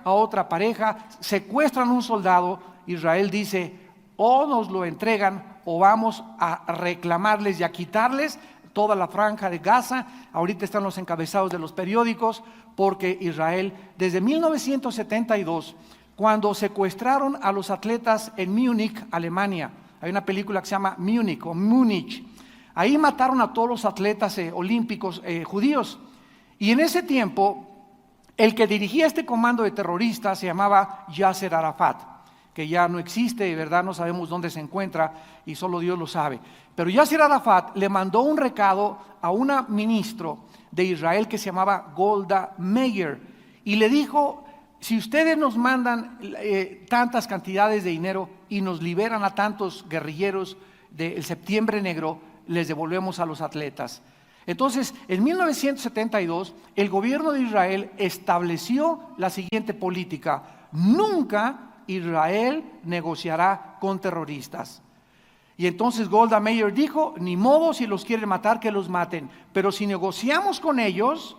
a otra pareja, secuestran a un soldado. Israel dice: o nos lo entregan o vamos a reclamarles y a quitarles toda la franja de Gaza. Ahorita están los encabezados de los periódicos, porque Israel, desde 1972, cuando secuestraron a los atletas en Múnich, Alemania, hay una película que se llama Múnich o Múnich, ahí mataron a todos los atletas olímpicos judíos. Y en ese tiempo, el que dirigía este comando de terroristas se llamaba Yasser Arafat, que ya no existe, de verdad no sabemos dónde se encuentra y solo Dios lo sabe. Pero Yasser Arafat le mandó un recado a una ministro de Israel que se llamaba Golda Meir y le dijo: si ustedes nos mandan tantas cantidades de dinero y nos liberan a tantos guerrilleros del Septiembre Negro, les devolvemos a los atletas. Entonces, en 1972, el gobierno de Israel estableció la siguiente política: nunca Israel negociará con terroristas. Y entonces Golda Meir dijo: ni modo, si los quieren matar, que los maten, pero si negociamos con ellos,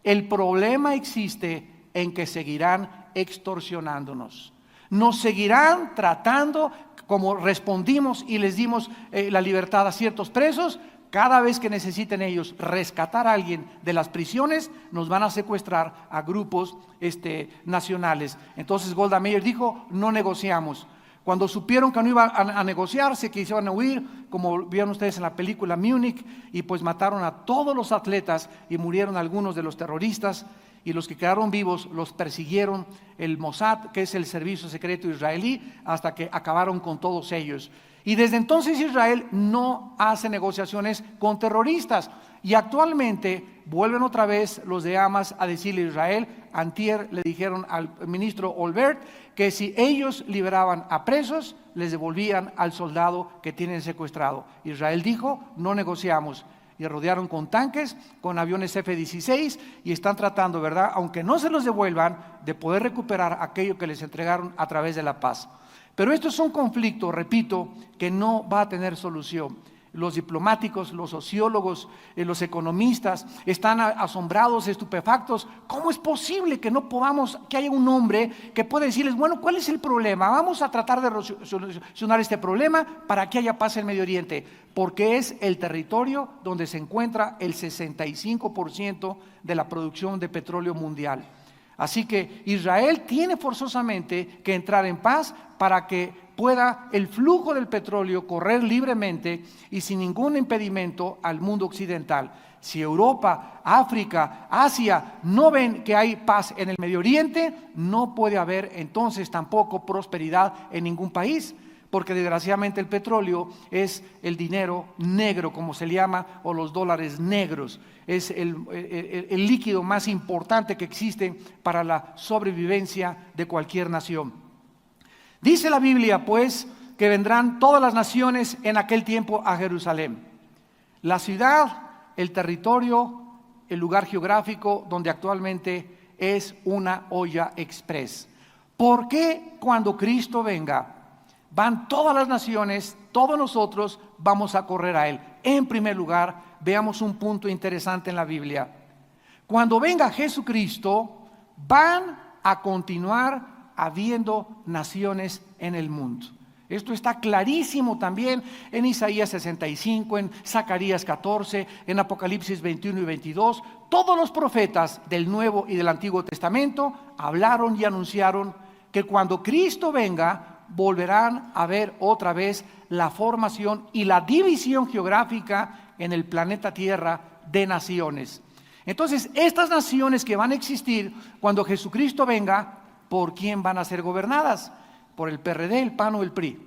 el problema existe en que seguirán extorsionándonos, nos seguirán tratando como respondimos y les dimos la libertad a ciertos presos. Cada vez que necesiten ellos rescatar a alguien de las prisiones, nos van a secuestrar a grupos nacionales. Entonces Golda Meir dijo: no negociamos. Cuando supieron que no iban a negociarse, que iban a huir, como vieron ustedes en la película Múnich, y pues mataron a todos los atletas y murieron algunos de los terroristas, y los que quedaron vivos los persiguieron el Mossad, que es el servicio secreto israelí, hasta que acabaron con todos ellos. Y desde entonces Israel no hace negociaciones con terroristas. Y actualmente vuelven otra vez los de Hamas a decirle a Israel: antier le dijeron al ministro Olmert que si ellos liberaban a presos, les devolvían al soldado que tienen secuestrado. Israel dijo: no negociamos. Y rodearon con tanques, con aviones F-16, y están tratando, ¿verdad?, aunque no se los devuelvan, de poder recuperar aquello que les entregaron a través de la paz. Pero esto es un conflicto, repito, que no va a tener solución. Los diplomáticos, los sociólogos, los economistas están asombrados, estupefactos. ¿Cómo es posible que no podamos, que haya un hombre que pueda decirles: bueno, ¿cuál es el problema? Vamos a tratar de solucionar este problema para que haya paz en Medio Oriente. Porque es el territorio donde se encuentra el 65% de la producción de petróleo mundial. Así que Israel tiene forzosamente que entrar en paz para que pueda el flujo del petróleo correr libremente y sin ningún impedimento al mundo occidental. Si Europa, África, Asia no ven que hay paz en el Medio Oriente, no puede haber entonces tampoco prosperidad en ningún país, porque desgraciadamente el petróleo es el dinero negro, como se le llama, o los dólares negros. Es el líquido más importante que existe para la sobrevivencia de cualquier nación. Dice la Biblia, pues, que vendrán todas las naciones en aquel tiempo a Jerusalén. La ciudad, el territorio, el lugar geográfico donde actualmente es una olla express. ¿Por qué cuando Cristo venga van todas las naciones, todos nosotros vamos a correr a Él? En primer lugar, veamos un punto interesante en la Biblia. Cuando venga Jesucristo, van a continuar habiendo naciones en el mundo. Esto está clarísimo también en Isaías 65, en Zacarías 14, en Apocalipsis 21 y 22. Todos los profetas del Nuevo y del Antiguo Testamento hablaron y anunciaron que cuando Cristo venga, volverán a ver otra vez la formación y la división geográfica en el planeta Tierra de naciones. Entonces, estas naciones que van a existir cuando Jesucristo venga, ¿por quién van a ser gobernadas? Por el PRD, el PAN o el PRI.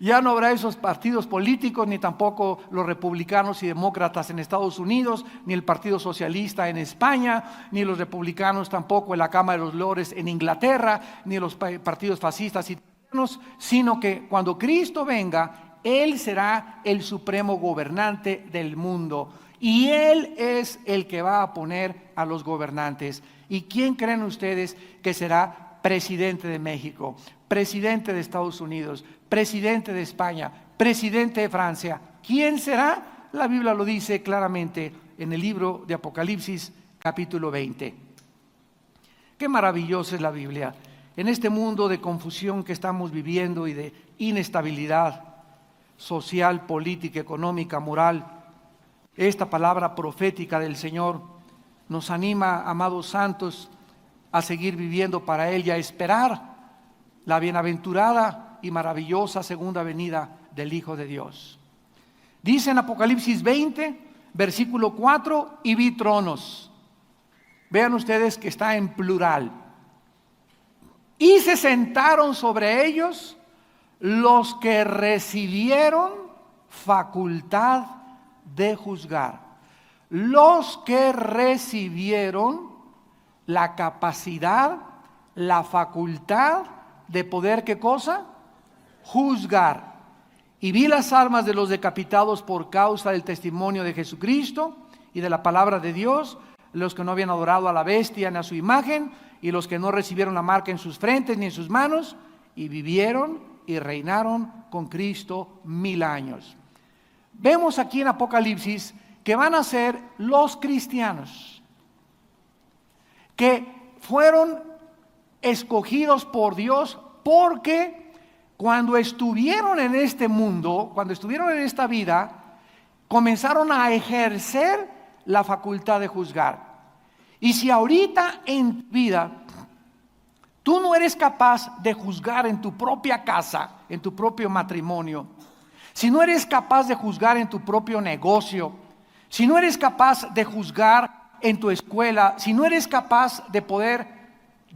Ya no habrá esos partidos políticos, ni tampoco los republicanos y demócratas en Estados Unidos, ni el Partido Socialista en España, ni los republicanos tampoco en la Cámara de los Lores en Inglaterra, ni los partidos fascistas italianos, sino que cuando Cristo venga, Él será el supremo gobernante del mundo. Y Él es el que va a poner a los gobernantes. ¿Y quién creen ustedes que será presidente de México, presidente de Estados Unidos, presidente de España, presidente de Francia? ¿Quién será? La Biblia lo dice claramente en el libro de Apocalipsis, capítulo 20. Qué maravillosa es la Biblia. En este mundo de confusión que estamos viviendo y de inestabilidad social, política, económica, moral, esta palabra profética del Señor nos anima, amados santos, a seguir viviendo para Él y a esperar la bienaventurada y maravillosa segunda venida del Hijo de Dios. Dice en Apocalipsis 20, versículo 4, y vi tronos. Vean ustedes que está en plural. Y se sentaron sobre ellos los que recibieron facultad de juzgar. Los que recibieron la capacidad, la facultad de poder, ¿qué cosa? Juzgar. Y vi las almas de los decapitados por causa del testimonio de Jesucristo y de la palabra de Dios, los que no habían adorado a la bestia ni a su imagen, y los que no recibieron la marca en sus frentes ni en sus manos, y vivieron y reinaron con Cristo 1000 años. Vemos aquí en Apocalipsis que van a ser los cristianos que fueron escogidos por Dios, porque cuando estuvieron en este mundo, cuando estuvieron en esta vida, comenzaron a ejercer la facultad de juzgar. Y si ahorita en tu vida tú no eres capaz de juzgar en tu propia casa, en tu propio matrimonio, si no eres capaz de juzgar en tu propio negocio, si no eres capaz de juzgar en tu escuela, si no eres capaz de poder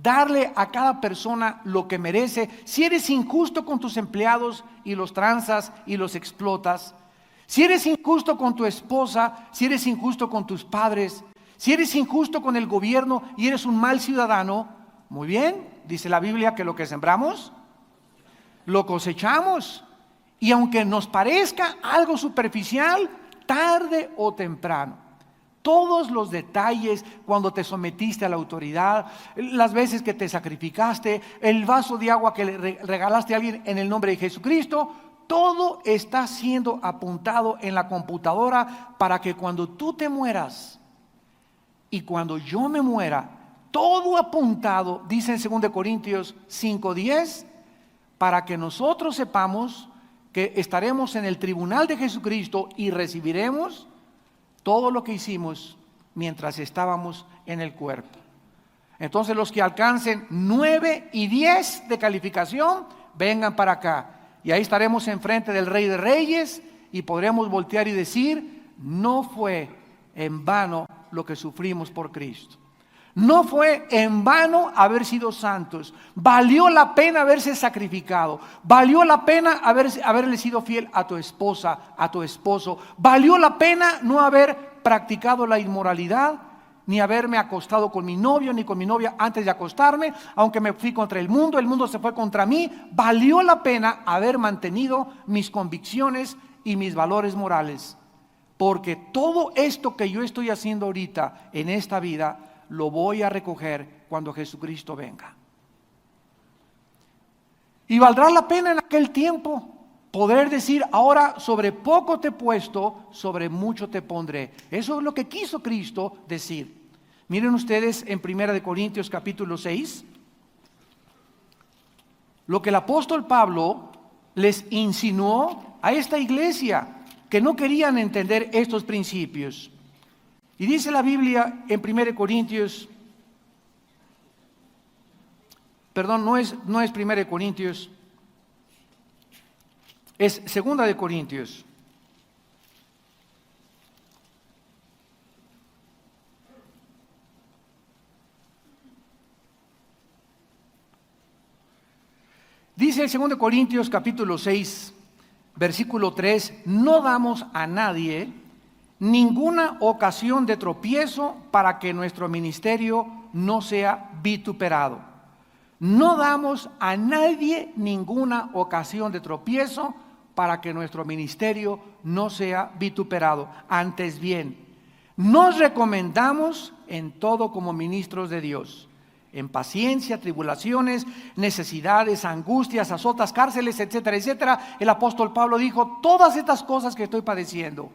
darle a cada persona lo que merece, si eres injusto con tus empleados y los transas y los explotas, si eres injusto con tu esposa, si eres injusto con tus padres, si eres injusto con el gobierno y eres un mal ciudadano, muy bien, dice la Biblia que lo que sembramos, lo cosechamos. Y aunque nos parezca algo superficial, tarde o temprano, todos los detalles, cuando te sometiste a la autoridad, las veces que te sacrificaste, el vaso de agua que le regalaste a alguien en el nombre de Jesucristo, todo está siendo apuntado en la computadora para que cuando tú te mueras y cuando yo me muera, todo apuntado, dice en 2 Corintios 5:10, para que nosotros sepamos que estaremos en el tribunal de Jesucristo y recibiremos todo lo que hicimos mientras estábamos en el cuerpo. Entonces los que alcancen 9 y 10 de calificación, vengan para acá. Y ahí estaremos enfrente del Rey de Reyes y podremos voltear y decir, no fue en vano lo que sufrimos por Cristo. No fue en vano haber sido santos. Valió la pena haberse sacrificado. Valió la pena haberle sido fiel a tu esposa, a tu esposo. Valió la pena no haber practicado la inmoralidad, ni haberme acostado con mi novio, ni con mi novia antes de acostarme, aunque me fui contra el mundo se fue contra mí. Valió la pena haber mantenido mis convicciones y mis valores morales. Porque todo esto que yo estoy haciendo ahorita en esta vida, lo voy a recoger cuando Jesucristo venga. Y valdrá la pena en aquel tiempo poder decir, ahora sobre poco te he puesto, sobre mucho te pondré. Eso es lo que quiso Cristo decir. Miren ustedes en 1 Corintios capítulo 6, lo que el apóstol Pablo les insinuó a esta iglesia que no querían entender estos principios. Y dice la Biblia en 1 Corintios, perdón, no es 1 Corintios, es 2 Corintios. Dice el 2 Corintios capítulo 6, versículo 3, no damos a nadie ninguna ocasión de tropiezo para que nuestro ministerio no sea vituperado. No damos a nadie ninguna ocasión de tropiezo para que nuestro ministerio no sea vituperado. Antes bien, nos recomendamos en todo como ministros de Dios, en paciencia, tribulaciones, necesidades, angustias, azotas, cárceles, etcétera, etcétera. El apóstol Pablo dijo, todas estas cosas que estoy padeciendo.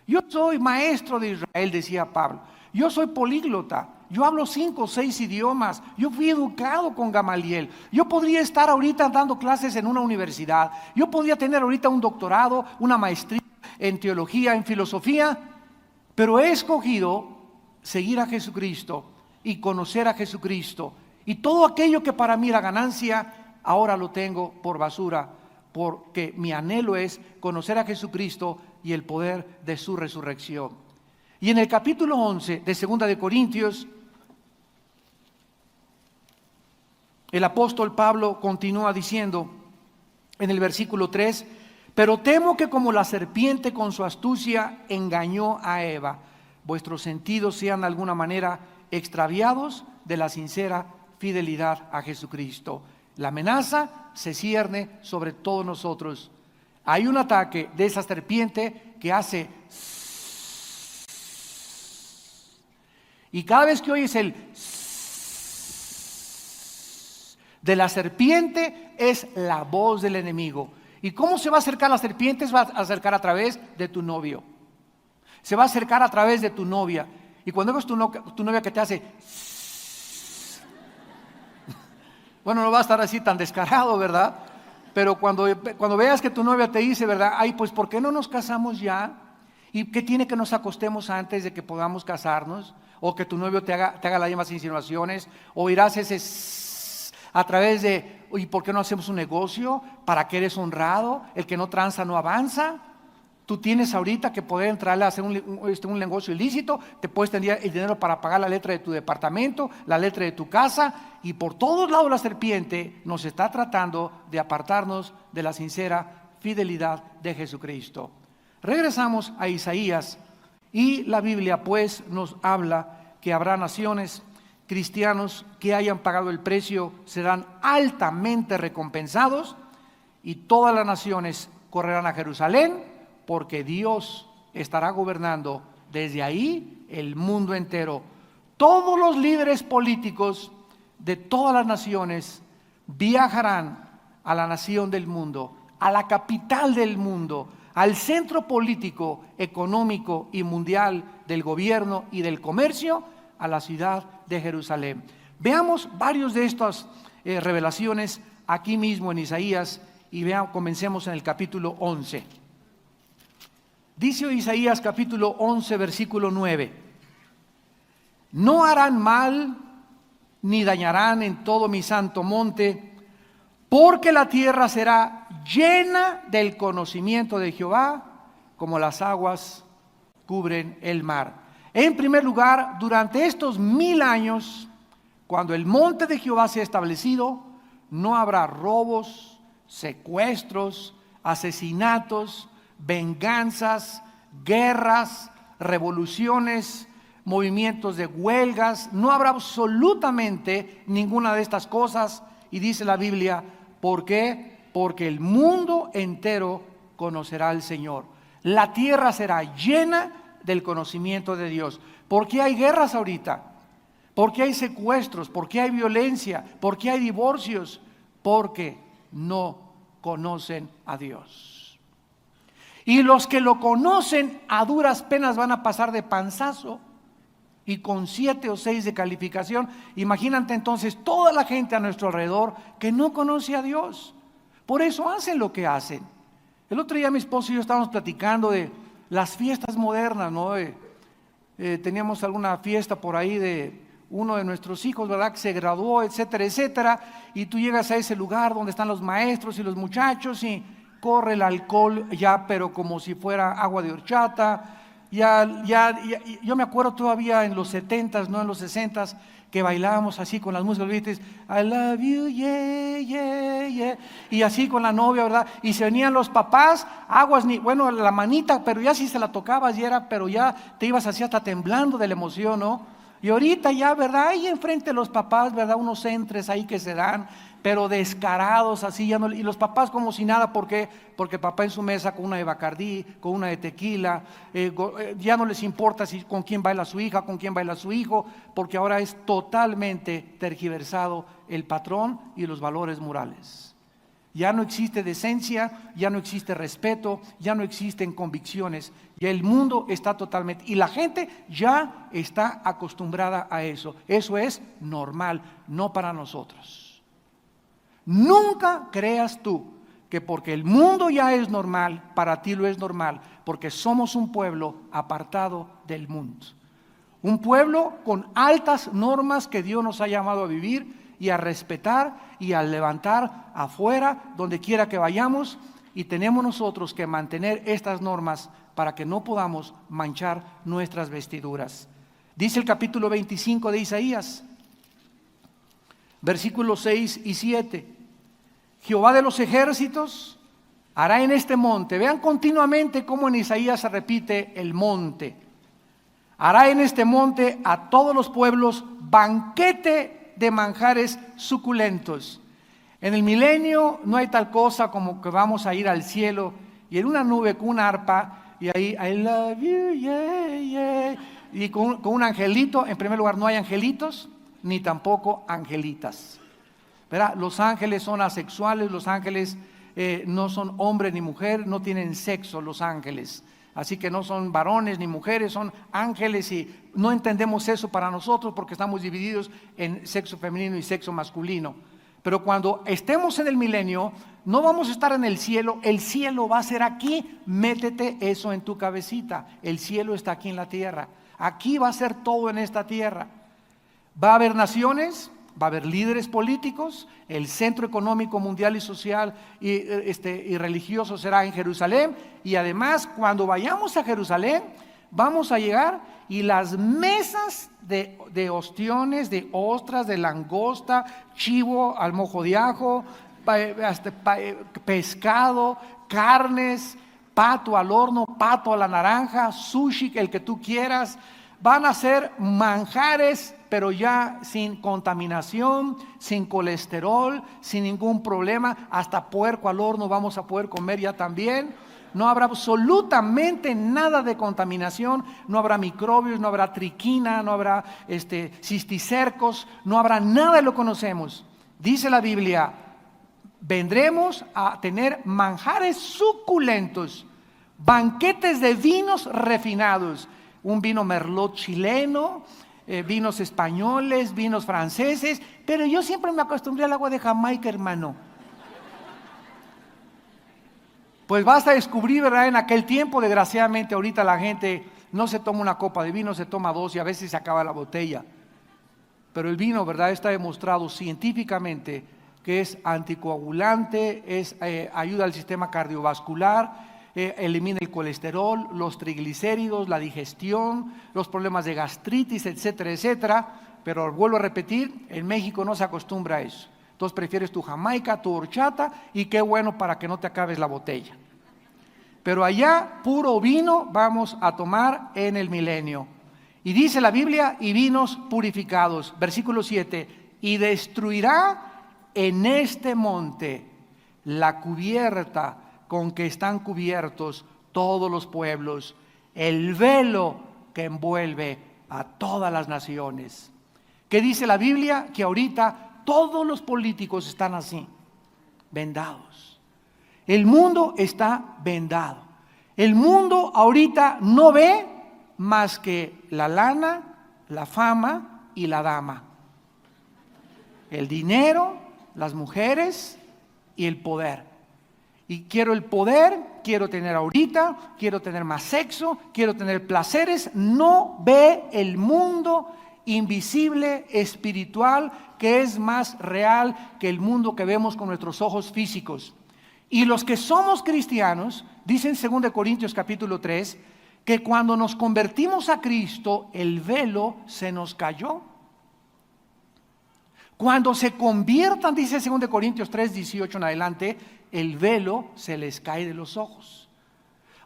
Yo soy maestro de Israel, decía Pablo. Yo soy políglota. Yo hablo 5 o 6 idiomas. Yo fui educado con Gamaliel. Yo podría estar ahorita dando clases en una universidad. Yo podría tener ahorita un doctorado, una maestría en teología, en filosofía. Pero he escogido seguir a Jesucristo y conocer a Jesucristo. Y todo aquello que para mí era ganancia, ahora lo tengo por basura. Porque mi anhelo es conocer a Jesucristo y el poder de su resurrección. Y en el capítulo 11 de 2 de Corintios, el apóstol Pablo continúa diciendo en el versículo 3: pero temo que como la serpiente con su astucia engañó a Eva, vuestros sentidos sean de alguna manera extraviados de la sincera fidelidad a Jesucristo. La amenaza se cierne sobre todos nosotros. Hay un ataque de esa serpiente que hace, y cada vez que oyes el de la serpiente, es la voz del enemigo. ¿Y cómo se va a acercar la serpiente? Se va a acercar a través de tu novio. Se va a acercar a través de tu novia. Y cuando ves tu novia que te hace, bueno, no va a estar así tan descarado, ¿verdad? Pero cuando veas que tu novia te dice, ¿verdad? Ay, pues ¿por qué no nos casamos ya? ¿Y qué tiene que nos acostemos antes de que podamos casarnos? O que tu novio te haga las mismas insinuaciones. O irás a través de, ¿y por qué no hacemos un negocio? ¿Para qué eres honrado? El que no tranza no avanza. Tú tienes ahorita que poder entrarle a hacer un negocio ilícito. Te puedes tener el dinero para pagar la letra de tu departamento, la letra de tu casa. Y por todos lados la serpiente nos está tratando de apartarnos de la sincera fidelidad de Jesucristo. Regresamos a Isaías y la Biblia pues nos habla que habrá naciones, cristianos que hayan pagado el precio serán altamente recompensados y todas las naciones correrán a Jerusalén porque Dios estará gobernando desde ahí el mundo entero. Todos los líderes políticos de todas las naciones viajarán a la nación del mundo, a la capital del mundo, al centro político, económico y mundial del gobierno y del comercio, a la ciudad de Jerusalén. Veamos varios de estas revelaciones aquí mismo en Isaías y comencemos en el capítulo 11. Dice Isaías capítulo 11 versículo 9: no harán mal ni dañarán en todo mi santo monte, porque la tierra será llena del conocimiento de Jehová, como las aguas cubren el mar. En primer lugar, durante estos 1000 años, cuando el monte de Jehová sea establecido, no habrá robos, secuestros, asesinatos, venganzas, guerras, revoluciones, movimientos de huelgas. No habrá absolutamente ninguna de estas cosas. Y dice la Biblia, ¿por qué? Porque el mundo entero conocerá al Señor. La tierra será llena del conocimiento de Dios. ¿Por qué hay guerras ahorita? ¿Por qué hay secuestros? ¿Por qué hay violencia? ¿Por qué hay divorcios? Porque no conocen a Dios. Y los que lo conocen a duras penas van a pasar de panzazo y con 7 o 6 de calificación. Imagínate entonces toda la gente a nuestro alrededor que no conoce a Dios. Por eso hacen lo que hacen. El otro día mi esposo y yo estábamos platicando de las fiestas modernas, ¿no? Teníamos alguna fiesta por ahí de uno de nuestros hijos, ¿verdad? Que se graduó, etcétera, etcétera. Y tú llegas a ese lugar donde están los maestros y los muchachos y corre el alcohol ya, pero como si fuera agua de horchata. Yo me acuerdo todavía en los 70s, no en los 60s, que bailábamos así con las músicas, ¿viste? I love you, yeah, yeah, yeah. Y así con la novia, ¿verdad? Y se venían los papás, bueno, la manita, pero ya si se la tocabas pero ya te ibas así hasta temblando de la emoción, ¿no? Y ahorita ya, ¿verdad? Ahí enfrente de los papás, ¿verdad? Unos entres ahí que se dan, pero descarados así, ya no, y los papás como si nada. ¿Por qué? Porque papá en su mesa con una de Bacardí, con una de tequila, ya no les importa con quién baila su hija, con quién baila su hijo, porque ahora es totalmente tergiversado el patrón y los valores morales. Ya no existe decencia, ya no existe respeto, ya no existen convicciones. Ya el mundo está totalmente, y la gente ya está acostumbrada a eso. Eso es normal, no para nosotros. Nunca creas tú que porque el mundo ya es normal, para ti lo es normal, porque somos un pueblo apartado del mundo. Un pueblo con altas normas que Dios nos ha llamado a vivir y a respetar y a levantar afuera, donde quiera que vayamos, y tenemos nosotros que mantener estas normas para que no podamos manchar nuestras vestiduras. Dice el capítulo 25 de Isaías, versículos 6 y 7. Jehová de los ejércitos hará en este monte. Vean continuamente cómo en Isaías se repite el monte. Hará en este monte a todos los pueblos banquete de manjares suculentos. En el milenio no hay tal cosa como que vamos a ir al cielo y en una nube con una arpa y ahí I love you, yeah, yeah, y con un angelito. En primer lugar, no hay angelitos ni tampoco angelitas, ¿verdad? Los ángeles son asexuales, los ángeles no son hombre ni mujer, no tienen sexo los ángeles. Así que no son varones ni mujeres, son ángeles, y no entendemos eso para nosotros porque estamos divididos en sexo femenino y sexo masculino. Pero cuando estemos en el milenio, no vamos a estar en el cielo va a ser aquí. Métete eso en tu cabecita, el cielo está aquí en la tierra, aquí va a ser todo en esta tierra. Va a haber naciones, va a haber líderes políticos, el centro económico mundial y social y religioso será en Jerusalén, y además cuando vayamos a Jerusalén vamos a llegar y las mesas de ostiones, de ostras, de langosta, chivo al mojo de ajo, pescado, carnes, pato al horno, pato a la naranja, sushi, el que tú quieras, van a ser manjares, pero ya sin contaminación, sin colesterol, sin ningún problema. Hasta puerco al horno vamos a poder comer ya también. No habrá absolutamente nada de contaminación, no habrá microbios, no habrá triquina, no habrá cisticercos, no habrá nada de lo que conocemos. Dice la Biblia, vendremos a tener manjares suculentos, banquetes de vinos refinados, un vino merlot chileno, vinos españoles, vinos franceses, pero yo siempre me acostumbré al agua de Jamaica, hermano. Pues vas a descubrir, ¿verdad? En aquel tiempo, desgraciadamente, ahorita la gente no se toma una copa de vino, se toma dos y a veces se acaba la botella. Pero el vino, ¿verdad? Está demostrado científicamente que es anticoagulante, ayuda al sistema cardiovascular, elimina el colesterol, los triglicéridos, la digestión, los problemas de gastritis, etcétera, etcétera. Pero vuelvo a repetir, en México no se acostumbra a eso. Entonces prefieres tu Jamaica, tu horchata, y qué bueno para que no te acabes la botella. Pero allá puro vino vamos a tomar en el milenio. Y dice la Biblia, y vinos purificados, versículo 7, y destruirá en este monte la cubierta con que están cubiertos todos los pueblos, el velo que envuelve a todas las naciones. ¿Qué dice la Biblia? Que ahorita todos los políticos están así, vendados. El mundo está vendado. El mundo ahorita no ve más que la lana, la fama y la dama. El dinero, las mujeres y el poder. Y quiero el poder, quiero tener ahorita, quiero tener más sexo, quiero tener placeres. No ve el mundo invisible, espiritual, que es más real que el mundo que vemos con nuestros ojos físicos. Y los que somos cristianos, dice en 2 Corintios capítulo 3, que cuando nos convertimos a Cristo, el velo se nos cayó. Cuando se conviertan, dice 2 Corintios 3, 18 en adelante, el velo se les cae de los ojos.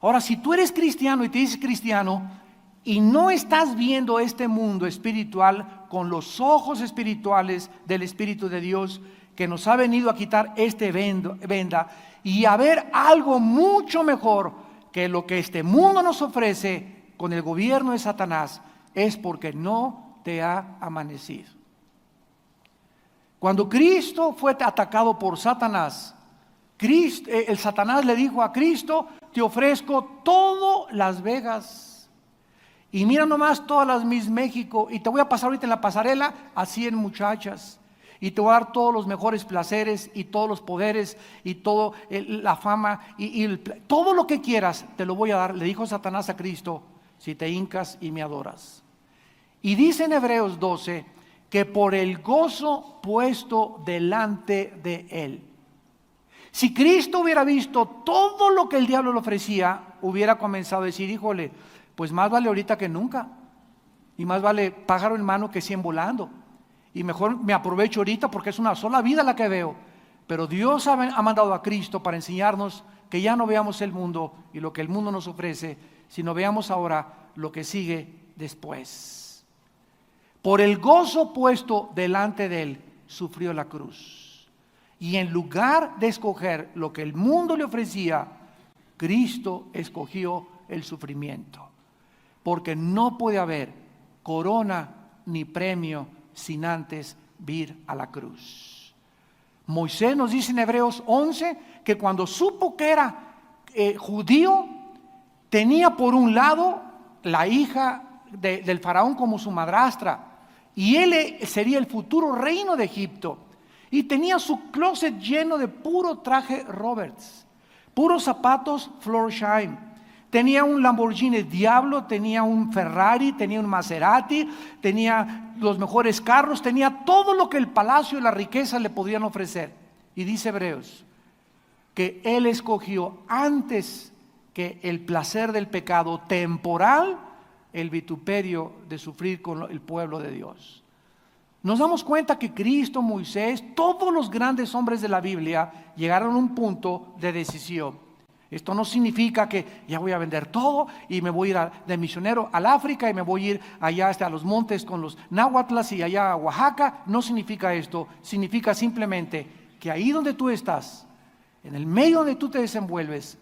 Ahora, si tú eres cristiano y te dices cristiano, y no estás viendo este mundo espiritual con los ojos espirituales del Espíritu de Dios, que nos ha venido a quitar venda y a ver algo mucho mejor que lo que este mundo nos ofrece con el gobierno de Satanás, es porque no te ha amanecido. Cuando Cristo fue atacado por Satanás, el Satanás le dijo a Cristo: te ofrezco todo Las Vegas, y mira nomás todas las Miss México, y te voy a pasar ahorita en la pasarela a 100 muchachas, y te voy a dar todos los mejores placeres y todos los poderes y toda la fama todo lo que quieras te lo voy a dar, le dijo Satanás a Cristo, si te hincas y me adoras. Y dice en Hebreos 12 que por el gozo puesto delante de él. Si Cristo hubiera visto todo lo que el diablo le ofrecía, hubiera comenzado a decir: híjole, pues más vale ahorita que nunca, y más vale pájaro en mano que 100 volando, y mejor me aprovecho ahorita porque es una sola vida la que veo. Pero Dios ha mandado a Cristo para enseñarnos que ya no veamos el mundo y lo que el mundo nos ofrece, sino veamos ahora lo que sigue después. Por el gozo puesto delante de él, sufrió la cruz. Y en lugar de escoger lo que el mundo le ofrecía, Cristo escogió el sufrimiento. Porque no puede haber corona ni premio sin antes ir a la cruz. Moisés nos dice en Hebreos 11 que cuando supo que era judío, tenía por un lado la hija del faraón como su madrastra, y él sería el futuro reino de Egipto, y tenía su closet lleno de puro traje Roberts, puros zapatos Florsheim, tenía un Lamborghini Diablo, tenía un Ferrari, tenía un Maserati, tenía los mejores carros, tenía todo lo que el palacio y la riqueza le podían ofrecer. Y dice Hebreos que él escogió antes que el placer del pecado temporal, el vituperio de sufrir con el pueblo de Dios. Nos damos cuenta que Cristo, Moisés, todos los grandes hombres de la Biblia llegaron a un punto de decisión. Esto no significa que ya voy a vender todo y me voy a ir de misionero al África y me voy a ir allá hasta los montes con los náhuatlas y allá a Oaxaca. No significa esto. Significa simplemente que ahí donde tú estás, en el medio donde tú te desenvuelves,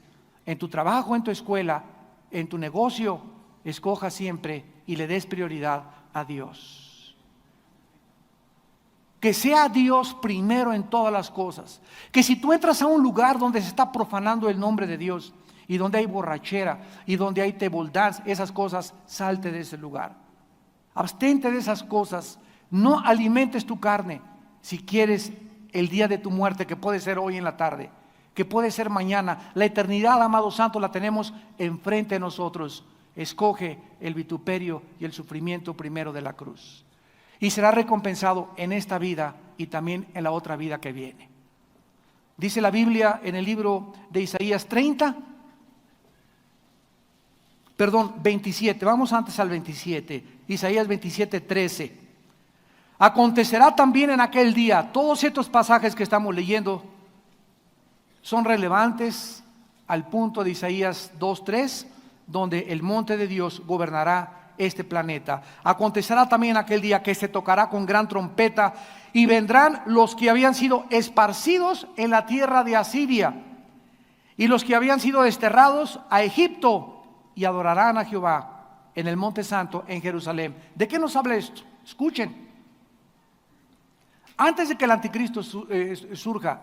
en tu trabajo, en tu escuela, en tu negocio, escoja siempre y le des prioridad a Dios. Que sea Dios primero en todas las cosas. Que si tú entras a un lugar donde se está profanando el nombre de Dios, y donde hay borrachera, y donde hay table dance, esas cosas, salte de ese lugar. Abstente de esas cosas. No alimentes tu carne. Si quieres el día de tu muerte, que puede ser hoy en la tarde, que puede ser mañana, la eternidad, amado santo, la tenemos enfrente de nosotros. Escoge el vituperio y el sufrimiento primero de la cruz, y será recompensado en esta vida y también en la otra vida que viene. Dice la Biblia en el libro de Isaías 27, vamos antes al 27, Isaías 27, 13. Acontecerá también en aquel día, todos estos pasajes que estamos leyendo son relevantes al punto de Isaías 2:3, donde el monte de Dios gobernará este planeta. Acontecerá también aquel día que se tocará con gran trompeta, y vendrán los que habían sido esparcidos en la tierra de Asiria, y los que habían sido desterrados a Egipto, y adorarán a Jehová en el monte santo en Jerusalén. ¿De qué nos habla esto? Escuchen. Antes de que el anticristo surja,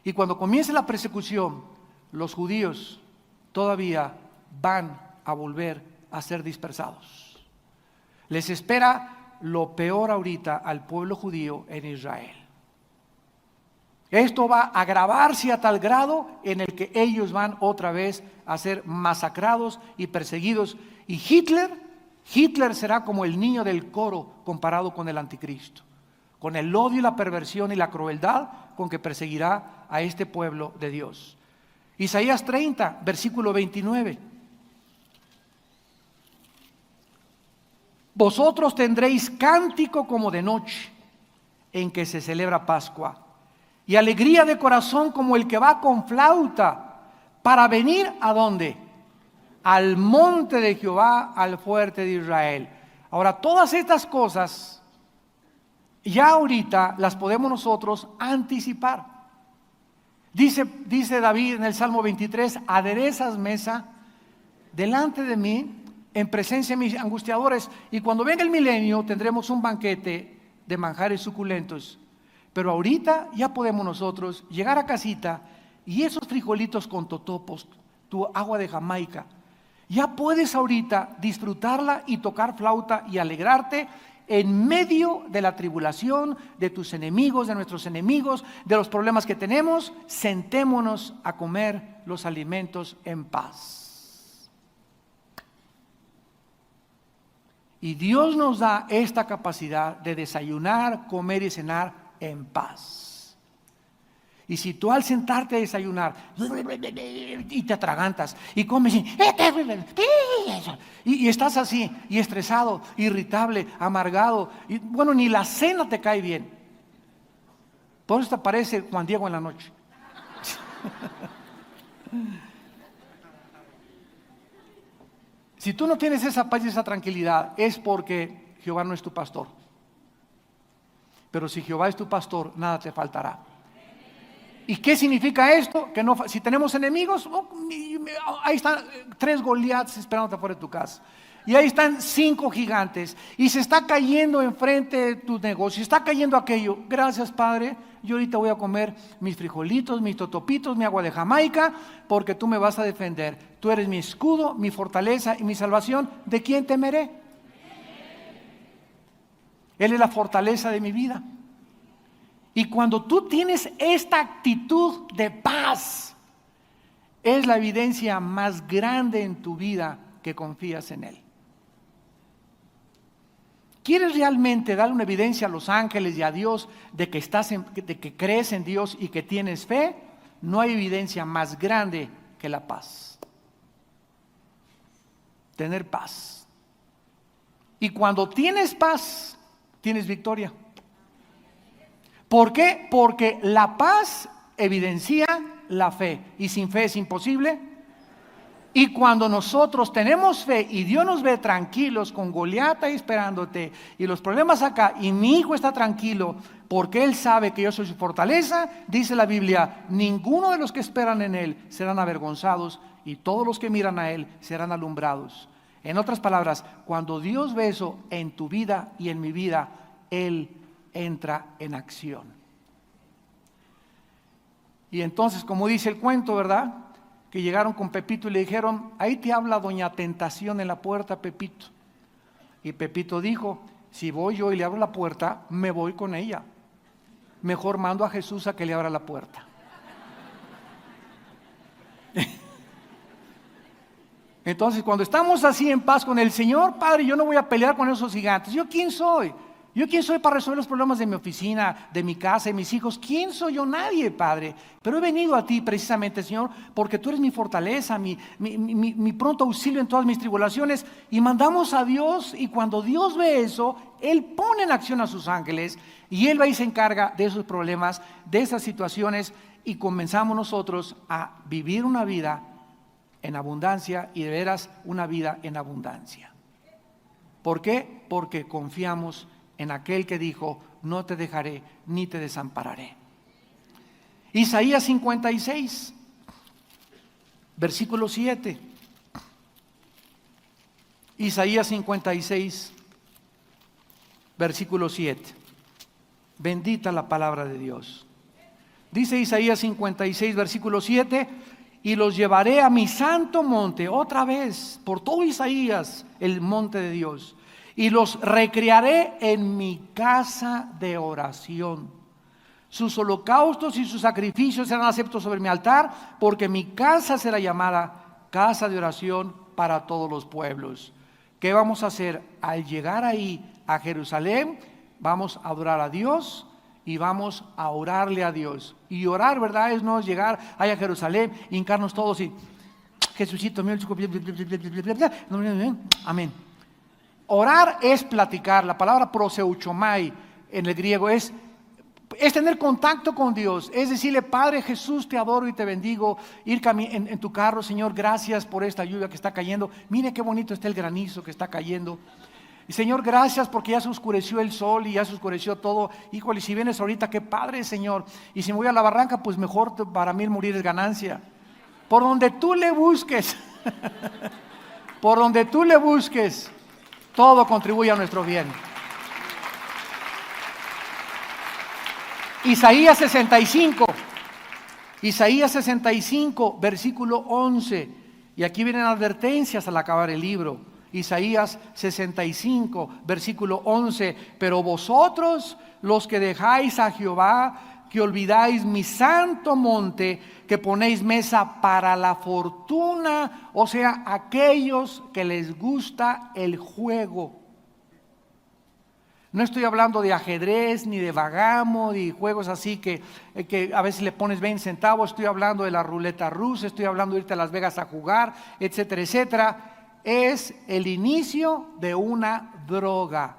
y cuando comience la persecución, los judíos todavía van a volver a ser dispersados. Les espera lo peor ahorita al pueblo judío en Israel. Esto va a agravarse a tal grado en el que ellos van otra vez a ser masacrados y perseguidos. Y Hitler será como el niño del coro comparado con el anticristo, con el odio y la perversión y la crueldad con que perseguirá a este pueblo de Dios. Isaías 30, versículo 29. Vosotros tendréis cántico como de noche, en que se celebra Pascua, y alegría de corazón como el que va con flauta, para venir ¿a dónde? Al monte de Jehová, al fuerte de Israel. Ahora, todas estas cosas ya ahorita las podemos nosotros anticipar. Dice David en el Salmo 23, aderezas mesa delante de mí en presencia de mis angustiadores, y cuando venga el milenio tendremos un banquete de manjares suculentos. Pero ahorita ya podemos nosotros llegar a casita y esos frijolitos con totopos, tu agua de Jamaica, ya puedes ahorita disfrutarla y tocar flauta y alegrarte en medio de la tribulación, de tus enemigos, de nuestros enemigos, de los problemas que tenemos. Sentémonos a comer los alimentos en paz. Y Dios nos da esta capacidad de desayunar, comer y cenar en paz. Y si tú al sentarte a desayunar y te atragantas y comes y estás así, y estresado, irritable, amargado, y bueno, ni la cena te cae bien. Por eso te aparece Juan Diego en la noche. Si tú no tienes esa paz y esa tranquilidad, es porque Jehová no es tu pastor. Pero si Jehová es tu pastor, nada te faltará. ¿Y qué significa esto? Que no, si tenemos enemigos, ahí están 3 Goliaths esperándote fuera de tu casa. Y ahí están 5 gigantes. Y se está cayendo enfrente de tu negocio. Está cayendo aquello. Gracias, Padre. Yo ahorita voy a comer mis frijolitos, mis totopitos, mi agua de Jamaica, porque tú me vas a defender. Tú eres mi escudo, mi fortaleza y mi salvación. ¿De quién temeré? Él es la fortaleza de mi vida. Y cuando tú tienes esta actitud de paz, es la evidencia más grande en tu vida que confías en Él. ¿Quieres realmente darle una evidencia a los ángeles y a Dios de que crees en Dios y que tienes fe? No hay evidencia más grande que la paz. Tener paz. Y cuando tienes paz, tienes victoria. ¿Por qué? Porque la paz evidencia la fe, y sin fe es imposible. Y cuando nosotros tenemos fe y Dios nos ve tranquilos con Goliat ahí esperándote y los problemas acá, y mi hijo está tranquilo porque él sabe que yo soy su fortaleza, dice la Biblia, ninguno de los que esperan en Él serán avergonzados y todos los que miran a Él serán alumbrados. En otras palabras, cuando Dios ve eso en tu vida y en mi vida, Él entra en acción. Y entonces, como dice el cuento, ¿verdad?, que llegaron con Pepito y le dijeron, ahí te habla doña Tentación en la puerta, Pepito. Y Pepito dijo, si voy yo y le abro la puerta, me voy con ella. Mejor mando a Jesús a que le abra la puerta. Entonces, cuando estamos así en paz con el Señor, Padre, yo no voy a pelear con esos gigantes. ¿Yo quién soy? ¿Yo quién soy para resolver los problemas de mi oficina, de mi casa, de mis hijos? ¿Quién soy yo? Nadie, Padre. Pero he venido a ti precisamente, Señor, porque tú eres mi fortaleza, mi pronto auxilio en todas mis tribulaciones. Y mandamos a Dios, y cuando Dios ve eso, Él pone en acción a sus ángeles, y Él va y se encarga de esos problemas, de esas situaciones, y comenzamos nosotros a vivir una vida en abundancia, y de veras una vida en abundancia. ¿Por qué? Porque confiamos en aquel que dijo, no te dejaré ni te desampararé. Isaías 56, versículo 7. Isaías 56, versículo 7. Bendita la palabra de Dios. Dice Isaías 56, versículo 7, y los llevaré a mi santo monte, otra vez, por todo Isaías, el monte de Dios. Y los recrearé en mi casa de oración. Sus holocaustos y sus sacrificios serán aceptos sobre mi altar, porque mi casa será llamada casa de oración para todos los pueblos. ¿Qué vamos a hacer? Al llegar ahí a Jerusalén, vamos a adorar a Dios y vamos a orarle a Dios. Y orar, ¿verdad?, es no llegar ahí a Jerusalén, hincarnos todos y Jesucito mío, amén. Orar es platicar. La palabra proseuchomai en el griego es tener contacto con Dios, es decirle, Padre Jesús, te adoro y te bendigo. Ir en tu carro, Señor, gracias por esta lluvia que está cayendo. Mire qué bonito está el granizo que está cayendo. Y Señor, gracias porque ya se oscureció el sol y ya se oscureció todo. Híjole, si vienes ahorita, qué padre, Señor. Y si me voy a la barranca, pues mejor para mí el morir es ganancia. Por donde tú le busques, por donde tú le busques, todo contribuye a nuestro bien. Isaías 65. Isaías 65, versículo 11. Y aquí vienen advertencias al acabar el libro. Isaías 65, versículo 11. Pero vosotros, los que dejáis a Jehová, que olvidáis mi santo monte, que ponéis mesa para la fortuna, o sea, aquellos que les gusta el juego. No estoy hablando de ajedrez, ni de vagamo, ni juegos así que a veces le pones 20 centavos. Estoy hablando de la ruleta rusa, estoy hablando de irte a Las Vegas a jugar, etcétera, etcétera. Es el inicio de una droga.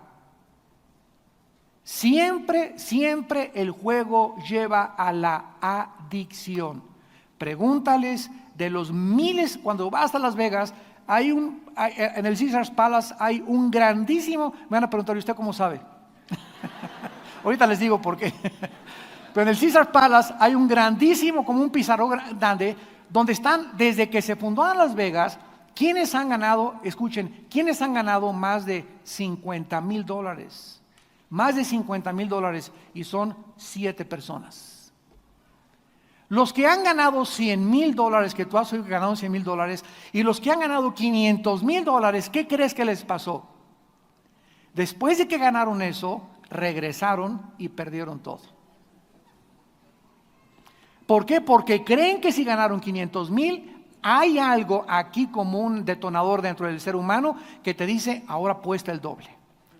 Siempre el juego lleva a la adicción. Pregúntales de los miles, cuando vas a Las Vegas, en el Caesars Palace hay un grandísimo, me van a preguntar, ¿y usted cómo sabe? Ahorita les digo por qué. Pero en el Caesars Palace hay un grandísimo, como un pizarrón grande, donde están, desde que se fundó en Las Vegas, ¿quiénes han ganado? Escuchen, ¿quiénes han ganado más de $50,000? Más de $50,000, y son 7 personas. Los que han ganado $100,000, que tú has ganado $100,000, y los que han ganado $500,000, ¿qué crees que les pasó? Después de que ganaron eso, regresaron y perdieron todo. ¿Por qué? Porque creen que si ganaron 500,000, hay algo aquí como un detonador dentro del ser humano que te dice, ahora apuesta el doble,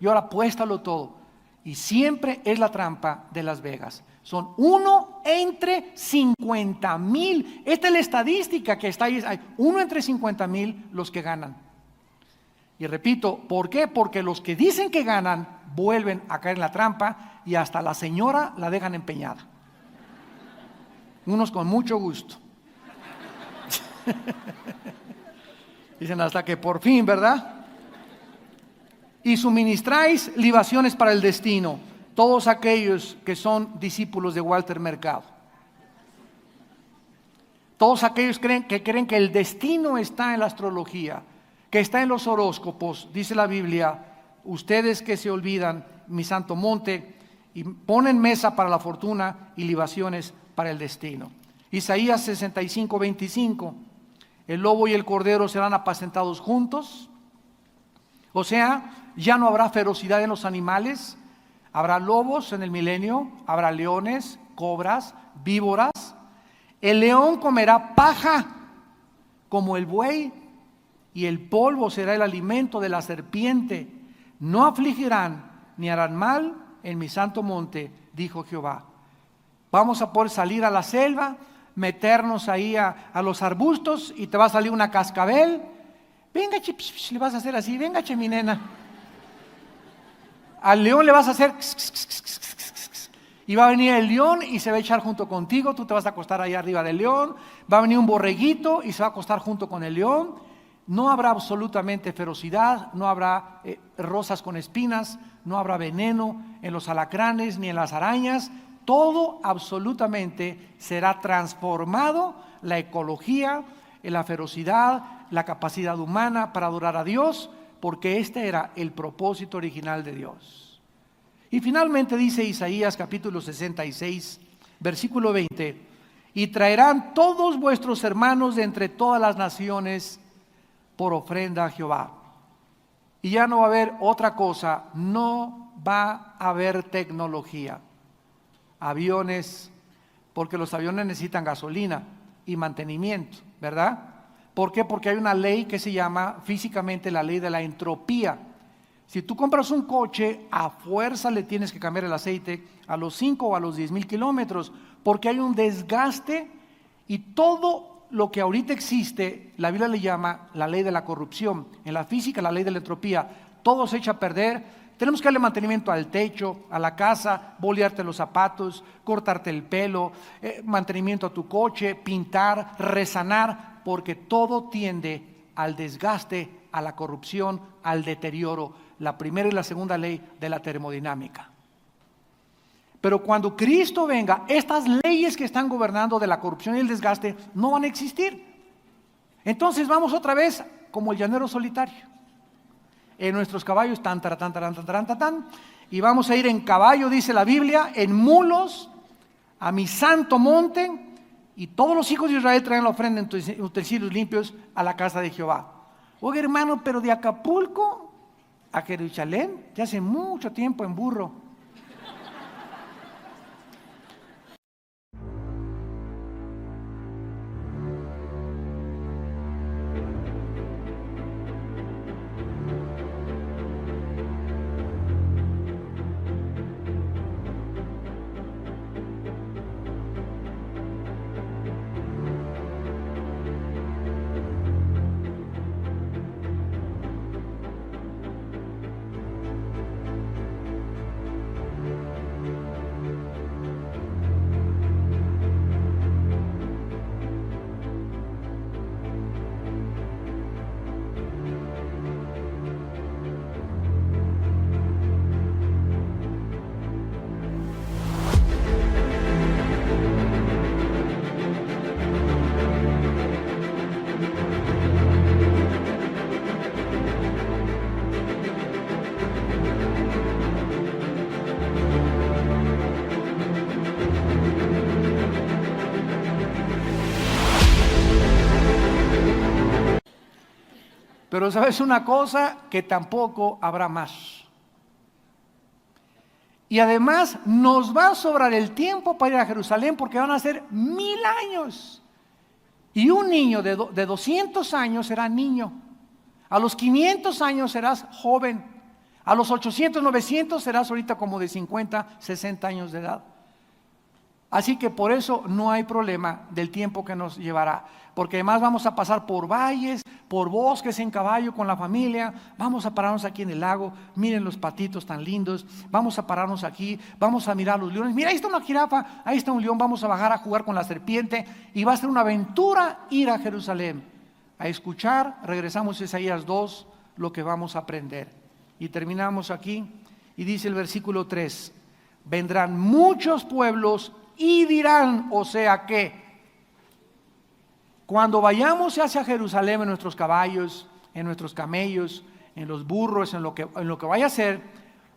y ahora apuéstalo todo. Y siempre es la trampa de Las Vegas. Son 1 entre 50,000. Esta es la estadística que está ahí. Hay 1 entre 50,000 los que ganan. Y repito, ¿por qué? Porque los que dicen que ganan vuelven a caer en la trampa y hasta la señora la dejan empeñada. Unos con mucho gusto. Dicen hasta que por fin, ¿verdad? Y suministráis libaciones para el destino. Todos aquellos que son discípulos de Walter Mercado. Todos aquellos que creen que el destino está en la astrología, que está en los horóscopos. Dice la Biblia, ustedes que se olvidan mi santo monte y ponen mesa para la fortuna y libaciones para el destino. Isaías 65, 25. El lobo y el cordero serán apacentados juntos. O sea, ya no habrá ferocidad en los animales. Habrá lobos en el milenio, habrá leones, cobras, víboras. El león comerá paja como el buey, y el polvo será el alimento de la serpiente. No afligirán ni harán mal en mi santo monte, dijo Jehová. Vamos a poder salir a la selva, meternos ahí a los arbustos, y te va a salir una cascabel. Venga, le vas a hacer así, venga, mi nena. Al león le vas a hacer y va a venir el león y se va a echar junto contigo. Tú te vas a acostar ahí arriba del león. Va a venir un borreguito y se va a acostar junto con el león. No habrá absolutamente ferocidad, no habrá rosas con espinas, no habrá veneno en los alacranes ni en las arañas. Todo absolutamente será transformado, la ecología, la ferocidad, la capacidad humana para adorar a Dios, porque este era el propósito original de Dios. Y finalmente dice Isaías capítulo 66, versículo 20, y traerán todos vuestros hermanos de entre todas las naciones por ofrenda a Jehová. Y ya no va a haber otra cosa, no va a haber tecnología, aviones, porque los aviones necesitan gasolina y mantenimiento, ¿verdad? ¿Por qué? Porque hay una ley que se llama físicamente la ley de la entropía. Si tú compras un coche, a fuerza le tienes que cambiar el aceite a los 5 o a los 10,000 kilómetros, porque hay un desgaste, y todo lo que ahorita existe, la Biblia le llama la ley de la corrupción. En la física, la ley de la entropía. Todo se echa a perder. Tenemos que darle mantenimiento al techo, a la casa, bolearte los zapatos, cortarte el pelo, mantenimiento a tu coche, pintar, resanar, porque todo tiende al desgaste, a la corrupción, al deterioro. La primera y la segunda ley de la termodinámica. Pero cuando Cristo venga, estas leyes que están gobernando de la corrupción y el desgaste no van a existir. Entonces vamos otra vez como el llanero solitario. En nuestros caballos, y vamos a ir en caballo, dice la Biblia, en mulos, a mi santo monte, y todos los hijos de Israel traen la ofrenda en utensilios limpios a la casa de Jehová. Oye, hermano, pero de Acapulco a Jerusalén ya hace mucho tiempo en burro. Pero sabes una cosa, que tampoco habrá más. Y además nos va a sobrar el tiempo para ir a Jerusalén, porque van a ser 1000 años. Y un niño de 200 años será niño. A los 500 años serás joven. A los 800, 900 serás ahorita como de 50, 60 años de edad. Así que por eso no hay problema del tiempo que nos llevará, porque además vamos a pasar por valles, por bosques en caballo con la familia, vamos a pararnos aquí en el lago, miren los patitos tan lindos, vamos a pararnos aquí, vamos a mirar los leones, mira ahí está una jirafa, ahí está un león, vamos a bajar a jugar con la serpiente y va a ser una aventura ir a Jerusalén, a escuchar. Regresamos a Isaías 2, lo que vamos a aprender. Y terminamos aquí y dice el versículo 3, vendrán muchos pueblos y dirán, o sea que, cuando vayamos hacia Jerusalén en nuestros caballos, en nuestros camellos, en los burros, en lo que vaya a ser,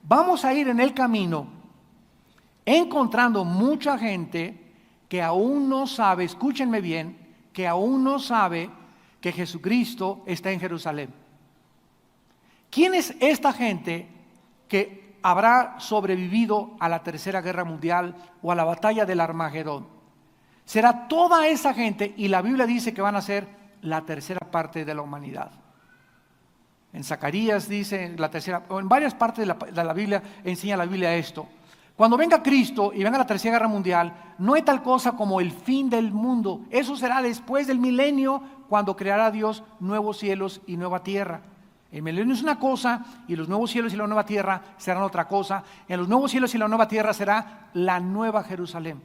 vamos a ir en el camino encontrando mucha gente que aún no sabe, escúchenme bien, que aún no sabe que Jesucristo está en Jerusalén. ¿Quién es esta gente que habrá sobrevivido a la Tercera Guerra Mundial o a la batalla del Armagedón? Será toda esa gente, y la Biblia dice que van a ser la tercera parte de la humanidad. En Zacarías dice la tercera, o en varias partes de la Biblia enseña la Biblia esto. Cuando venga Cristo y venga la Tercera Guerra Mundial, no hay tal cosa como el fin del mundo. Eso será después del milenio, cuando creará Dios nuevos cielos y nueva tierra. El milenio es una cosa y los nuevos cielos y la nueva tierra serán otra cosa. En los nuevos cielos y la nueva tierra será la nueva Jerusalén.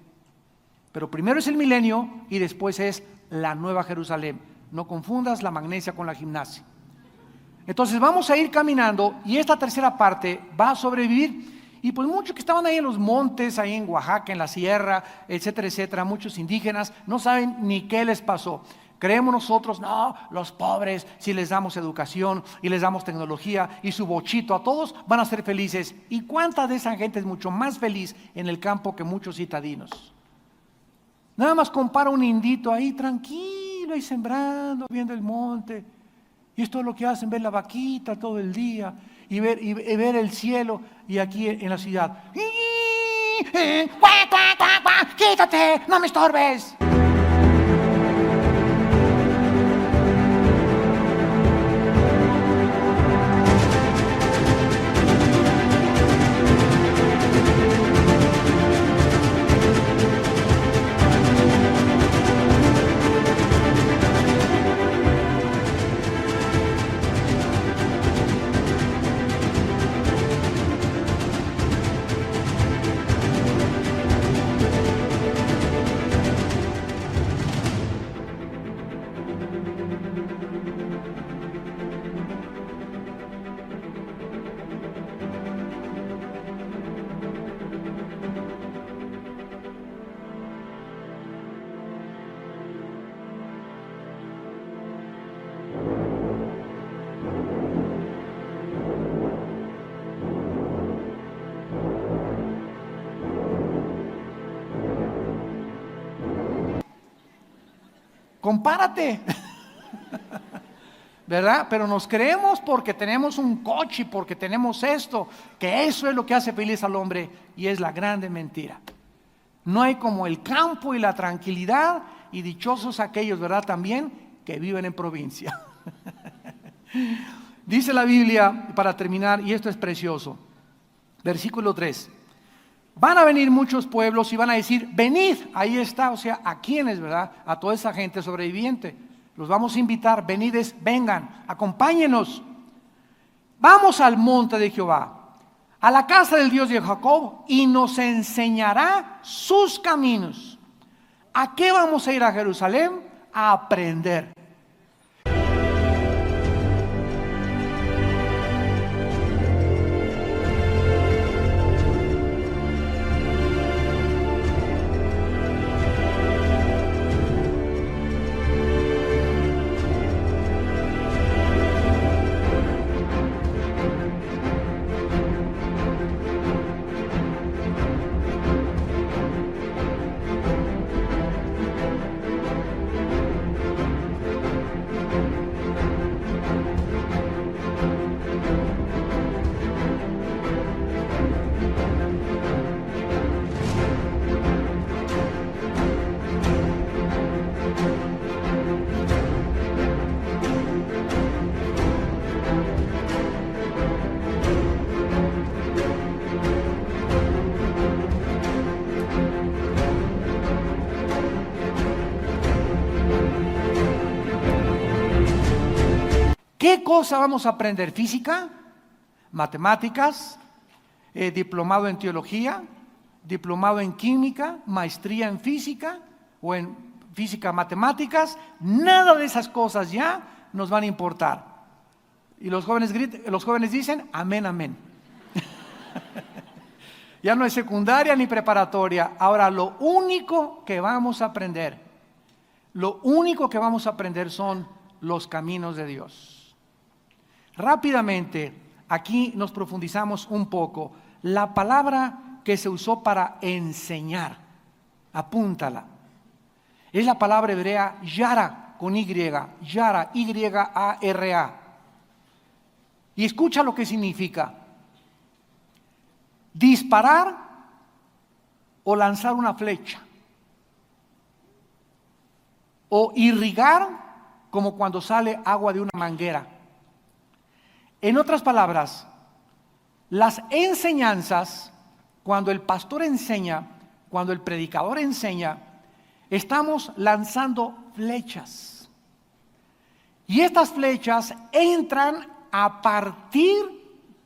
Pero primero es el milenio y después es la nueva Jerusalén. No confundas la magnesia con la gimnasia. Entonces vamos a ir caminando y esta tercera parte va a sobrevivir. Y pues muchos que estaban ahí en los montes, ahí en Oaxaca, en la sierra, etcétera, etcétera, muchos indígenas no saben ni qué les pasó. Creemos nosotros, no, los pobres, si les damos educación y les damos tecnología y su bochito, a todos van a ser felices. ¿Y cuánta de esa gente es mucho más feliz en el campo que muchos citadinos? Nada más compara un indito ahí tranquilo, ahí sembrando, viendo el monte. Y esto es lo que hacen, ver la vaquita todo el día y ver el cielo. Y aquí en la ciudad, quítate, no me estorbes. compárate. ¿Verdad? Pero nos creemos porque tenemos un coche, porque tenemos esto, que eso es lo que hace feliz al hombre, y es la grande mentira. No hay como el campo y la tranquilidad, y dichosos aquellos, ¿verdad? También que viven en provincia. Dice la Biblia, para terminar, y esto es precioso, versículo 3: van a venir muchos pueblos y van a decir, venid. Ahí está, o sea, ¿a quiénes, verdad? A toda esa gente sobreviviente. Los vamos a invitar, venides, vengan, acompáñenos. Vamos al monte de Jehová, a la casa del Dios de Jacob, y nos enseñará sus caminos. ¿A qué vamos a ir a Jerusalén? A aprender. ¿Qué cosa vamos a aprender? ¿Física? ¿Matemáticas? ¿Diplomado en teología? ¿Diplomado en química? ¿Maestría en física? ¿O en física, matemáticas? Nada de esas cosas ya nos van a importar. Y los jóvenes dicen, amén, amén. Ya no es secundaria ni preparatoria. Ahora lo único que vamos a aprender son los caminos de Dios. Rápidamente, aquí nos profundizamos un poco. La palabra que se usó para enseñar, apúntala, es la palabra hebrea yara, con Y, yara, Y-A-R-A. Y escucha lo que significa: disparar o lanzar una flecha, o irrigar como cuando sale agua de una manguera. En otras palabras, las enseñanzas, cuando el pastor enseña, cuando el predicador enseña, estamos lanzando flechas. Y estas flechas entran a partir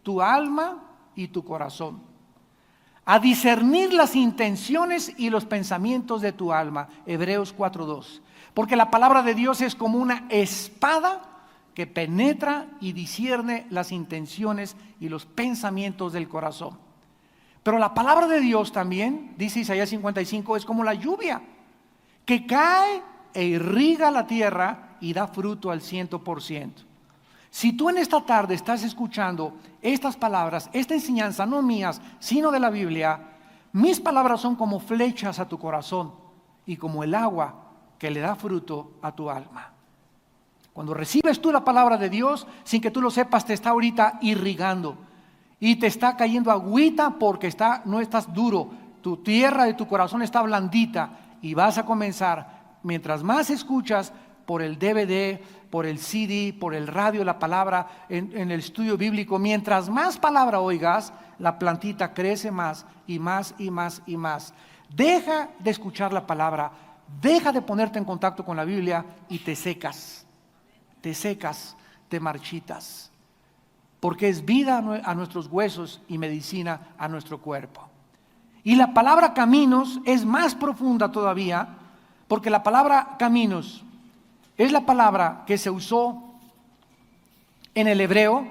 tu alma y tu corazón, a discernir las intenciones y los pensamientos de tu alma. Hebreos 4:2. Porque la palabra de Dios es como una espada que penetra y discierne las intenciones y los pensamientos del corazón. Pero la palabra de Dios también, dice Isaías 55, es como la lluvia, que cae e irriga la tierra y da fruto al 100%. Si tú en esta tarde estás escuchando estas palabras, esta enseñanza, no mías, sino de la Biblia, mis palabras son como flechas a tu corazón y como el agua que le da fruto a tu alma. Cuando recibes tú la palabra de Dios, sin que tú lo sepas, te está ahorita irrigando y te está cayendo agüita porque no estás duro. Tu tierra de tu corazón está blandita y vas a comenzar, mientras más escuchas por el DVD, por el CD, por el radio, la palabra en el estudio bíblico, mientras más palabra oigas, la plantita crece más y más y más y más. Deja de escuchar la palabra, deja de ponerte en contacto con la Biblia y te secas. Te secas, te marchitas, porque es vida a nuestros huesos y medicina a nuestro cuerpo. Y la palabra caminos es más profunda todavía, porque la palabra caminos es la palabra que se usó en el hebreo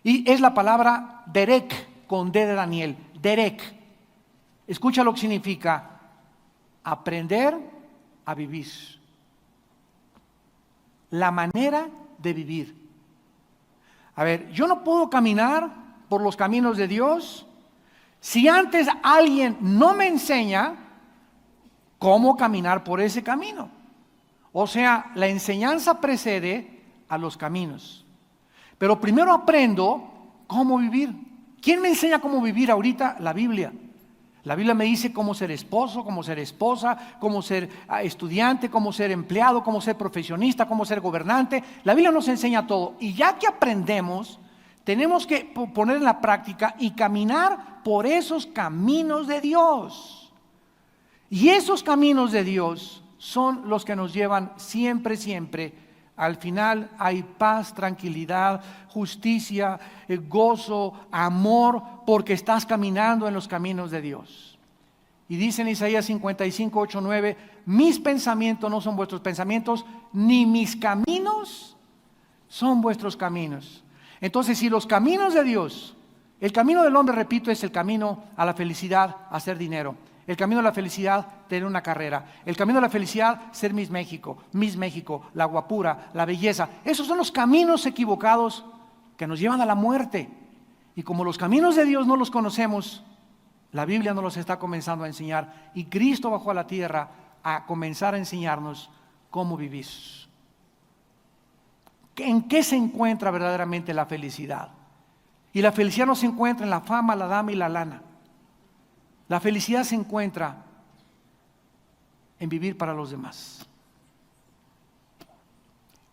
y es la palabra derek, con D de Daniel, derek. Escucha lo que significa: aprender a vivir. La manera de vivir. A ver, yo no puedo caminar por los caminos de Dios si antes alguien no me enseña cómo caminar por ese camino. O sea, la enseñanza precede a los caminos. Pero primero aprendo cómo vivir. ¿Quién me enseña cómo vivir ahorita? La Biblia. La Biblia me dice cómo ser esposo, cómo ser esposa, cómo ser estudiante, cómo ser empleado, cómo ser profesionista, cómo ser gobernante. La Biblia nos enseña todo. Y ya que aprendemos, tenemos que poner en la práctica y caminar por esos caminos de Dios. Y esos caminos de Dios son los que nos llevan siempre, siempre. Al final hay paz, tranquilidad, justicia, gozo, amor, porque estás caminando en los caminos de Dios. Y dice en Isaías 55, 8, 9, mis pensamientos no son vuestros pensamientos, ni mis caminos son vuestros caminos. Entonces, si los caminos de Dios, el camino del hombre, repito, es el camino a la felicidad, a hacer dinero. El camino a la felicidad, tener una carrera. El camino a la felicidad, ser Miss México, la guapura, la belleza. Esos son los caminos equivocados que nos llevan a la muerte. Y como los caminos de Dios no los conocemos, la Biblia nos los está comenzando a enseñar. Y Cristo bajó a la tierra a comenzar a enseñarnos cómo vivir. ¿En qué se encuentra verdaderamente la felicidad? Y la felicidad no se encuentra en la fama, la dama y la lana. La felicidad se encuentra en vivir para los demás,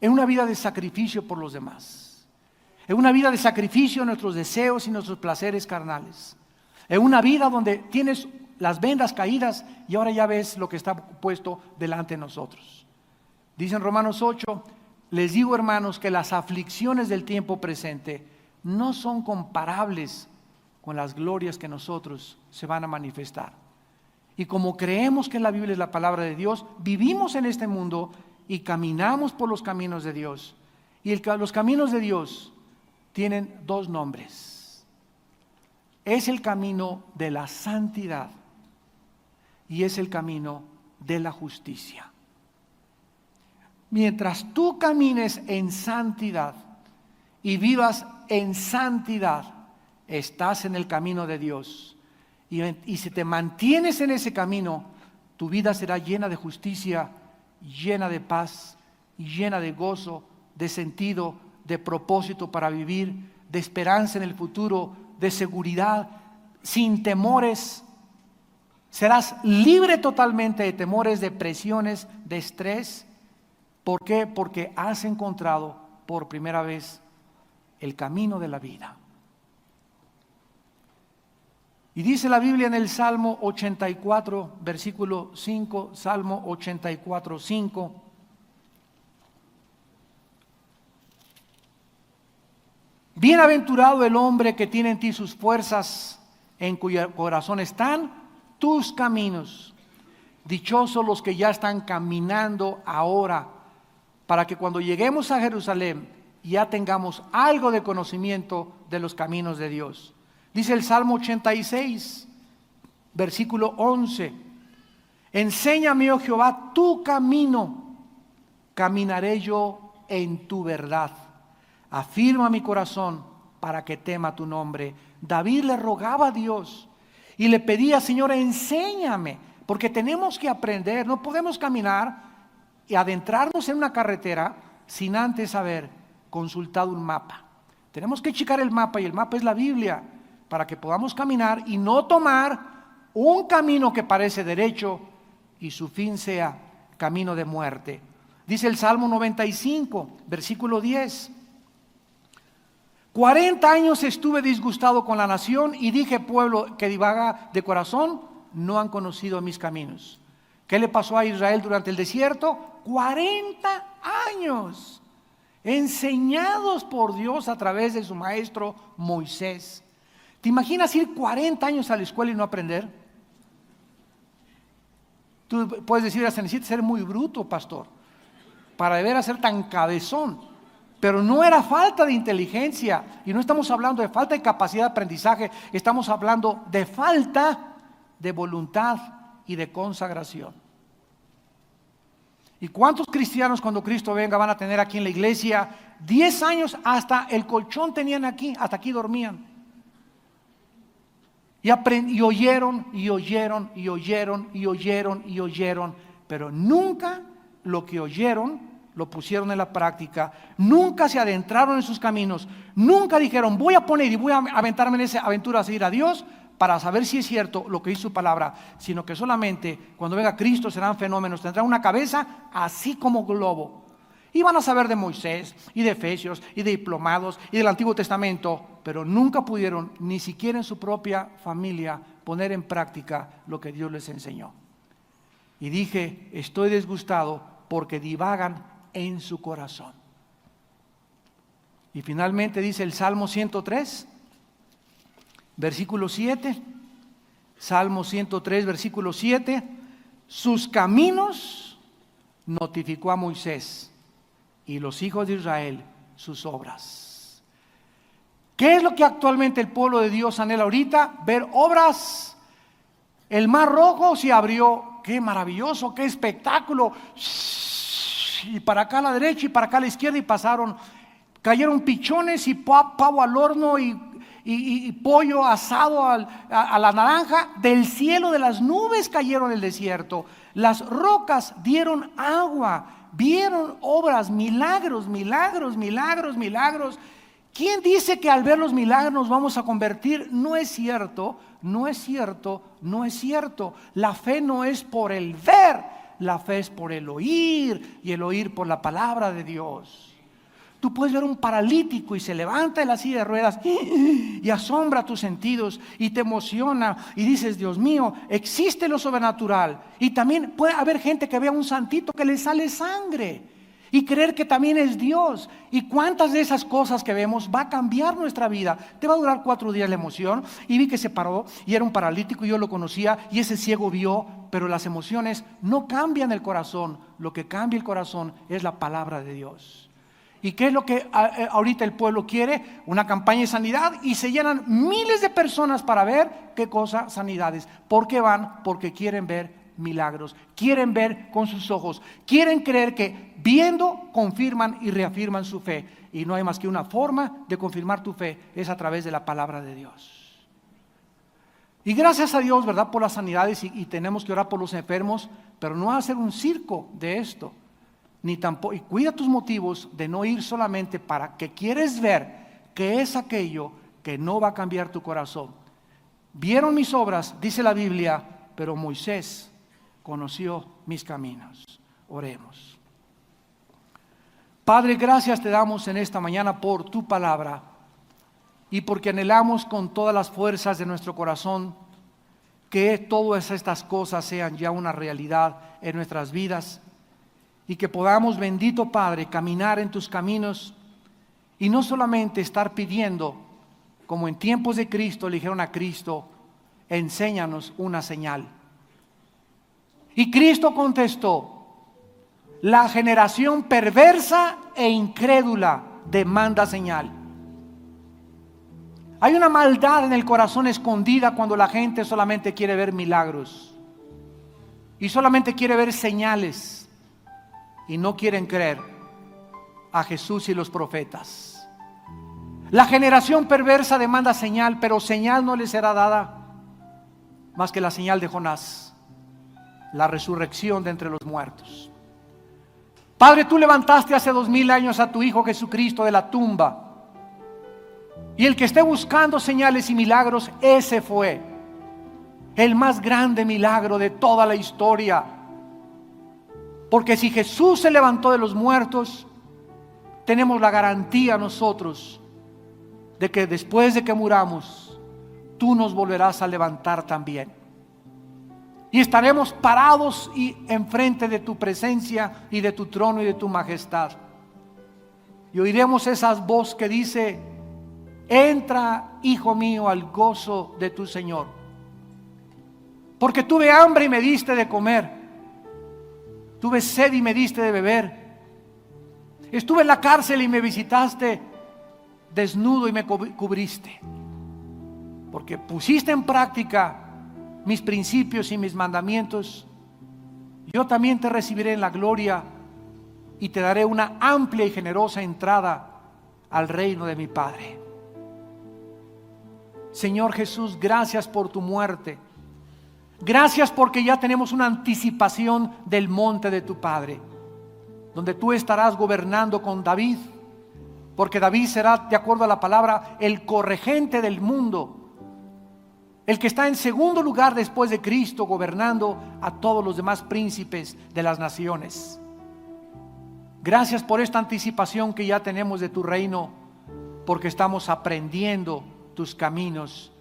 en una vida de sacrificio por los demás, en una vida de sacrificio de nuestros deseos y nuestros placeres carnales, en una vida donde tienes las vendas caídas y ahora ya ves lo que está puesto delante de nosotros. Dice en Romanos 8, les digo, hermanos, que las aflicciones del tiempo presente no son comparables con las glorias que nosotros se van a manifestar. Y como creemos que la Biblia es la palabra de Dios, vivimos en este mundo y caminamos por los caminos de Dios. Y los caminos de Dios tienen dos nombres. Es el camino de la santidad y es el camino de la justicia. Mientras tú camines en santidad y vivas en santidad, estás en el camino de Dios. Y si te mantienes en ese camino, tu vida será llena de justicia, llena de paz, llena de gozo, de sentido, de propósito para vivir, de esperanza en el futuro, de seguridad, sin temores. Serás libre totalmente de temores, de presiones, de estrés. ¿Por qué? Porque has encontrado por primera vez el camino de la vida. Y dice la Biblia en el Salmo 84, versículo 5, Salmo 84, 5. Bienaventurado el hombre que tiene en ti sus fuerzas, en cuyo corazón están tus caminos. Dichosos los que ya están caminando ahora, para que cuando lleguemos a Jerusalén ya tengamos algo de conocimiento de los caminos de Dios. Dice el Salmo 86, versículo 11. Enséñame, oh Jehová, tu camino, caminaré yo en tu verdad. Afirma mi corazón para que tema tu nombre. David le rogaba a Dios y le pedía, Señor, enséñame, porque tenemos que aprender. No podemos caminar y adentrarnos en una carretera sin antes haber consultado un mapa. Tenemos que checar el mapa, y el mapa es la Biblia, para que podamos caminar y no tomar un camino que parece derecho y su fin sea camino de muerte. Dice el Salmo 95, versículo 10. 40 años estuve disgustado con la nación y dije, pueblo que divaga de corazón, no han conocido mis caminos. ¿Qué le pasó a Israel durante el desierto? 40 años enseñados por Dios a través de su maestro Moisés. ¿Te imaginas ir 40 años a la escuela y no aprender? Tú puedes decir, se necesita ser muy bruto, pastor, para deber ser tan cabezón. Pero no era falta de inteligencia, y no estamos hablando de falta de capacidad de aprendizaje, estamos hablando de falta de voluntad y de consagración. ¿Y cuántos cristianos cuando Cristo venga van a tener aquí en la iglesia 10 años, hasta el colchón tenían aquí, hasta aquí dormían? Y oyeron, y oyeron, y oyeron, y oyeron, y oyeron, pero nunca lo que oyeron, lo pusieron en la práctica, nunca se adentraron en sus caminos, nunca dijeron, voy a poner y voy a aventarme en esa aventura a seguir a Dios para saber si es cierto lo que dice su palabra, sino que solamente cuando venga Cristo serán fenómenos, tendrán una cabeza así como globo. Y van a saber de Moisés y de Efesios y de diplomados y del Antiguo Testamento, pero nunca pudieron, ni siquiera en su propia familia, poner en práctica lo que Dios les enseñó. Y dije, estoy disgustado porque divagan en su corazón. Y finalmente dice el Salmo 103, versículo 7, Salmo 103, versículo 7, sus caminos notificó a Moisés y los hijos de Israel sus obras. ¿Qué es lo que actualmente el pueblo de Dios anhela ahorita? Ver obras. El mar Rojo se abrió, qué maravilloso, qué espectáculo. Y para acá a la derecha y para acá a la izquierda y cayeron pichones y pavo al horno y pollo asado a la naranja. Del cielo, de las nubes cayeron el desierto. Las rocas dieron agua. Vieron obras, milagros, milagros, milagros, milagros. ¿Quién dice que al ver los milagros nos vamos a convertir? No es cierto, no es cierto, no es cierto. La fe no es por el ver, la fe es por el oír, y el oír por la palabra de Dios. Tú puedes ver un paralítico y se levanta de la silla de ruedas y asombra tus sentidos y te emociona y dices, Dios mío, existe lo sobrenatural. Y también puede haber gente que vea a un santito que le sale sangre y creer que también es Dios. ¿Y cuántas de esas cosas que vemos va a cambiar nuestra vida? Te va a durar 4 días la emoción. Y vi que se paró y era un paralítico y yo lo conocía y ese ciego vio, pero las emociones no cambian el corazón. Lo que cambia el corazón es la palabra de Dios. ¿Y qué es lo que ahorita el pueblo quiere? Una campaña de sanidad y se llenan miles de personas para ver qué cosa, sanidades. ¿Por qué van? Porque quieren ver milagros, quieren ver con sus ojos, quieren creer que viendo confirman y reafirman su fe. Y no hay más que una forma de confirmar tu fe, es a través de la palabra de Dios. Y gracias a Dios, ¿verdad?, por las sanidades y tenemos que orar por los enfermos, pero no hacer un circo de esto. Ni tampoco, y cuida tus motivos de no ir solamente para que quieres ver qué es aquello que no va a cambiar tu corazón. Vieron mis obras, dice la Biblia, pero Moisés conoció mis caminos. Oremos. Padre, gracias te damos en esta mañana por tu palabra y porque anhelamos con todas las fuerzas de nuestro corazón que todas estas cosas sean ya una realidad en nuestras vidas. Y que podamos, bendito Padre, caminar en tus caminos y no solamente estar pidiendo, como en tiempos de Cristo le dijeron a Cristo, enséñanos una señal. Y Cristo contestó, la generación perversa e incrédula demanda señal. Hay una maldad en el corazón escondida cuando la gente solamente quiere ver milagros y solamente quiere ver señales. Y no quieren creer a Jesús y los profetas. La generación perversa demanda señal, pero señal no les será dada más que la señal de Jonás, la resurrección de entre los muertos. Padre, tú levantaste hace 2000 años a tu Hijo Jesucristo de la tumba, y el que esté buscando señales y milagros, ese fue el más grande milagro de toda la historia. Porque si Jesús se levantó de los muertos, tenemos la garantía nosotros de que después de que muramos, tú nos volverás a levantar también. Y estaremos parados y enfrente de tu presencia y de tu trono y de tu majestad. Y oiremos esa voz que dice, entra, hijo mío, al gozo de tu Señor. Porque tuve hambre y me diste de comer. Tuve sed y me diste de beber. Estuve en la cárcel y me visitaste. Desnudo y me cubriste. Porque pusiste en práctica mis principios y mis mandamientos. Yo también te recibiré en la gloria y te daré una amplia y generosa entrada al reino de mi Padre. Señor Jesús, gracias por tu muerte. Gracias porque ya tenemos una anticipación del monte de tu Padre. donde tú estarás gobernando con David, porque David será, de acuerdo a la palabra, el corregente del mundo, el que está en segundo lugar después de Cristo, gobernando a todos los demás príncipes de las naciones. Gracias por esta anticipación que ya tenemos de tu reino, porque estamos aprendiendo tus caminos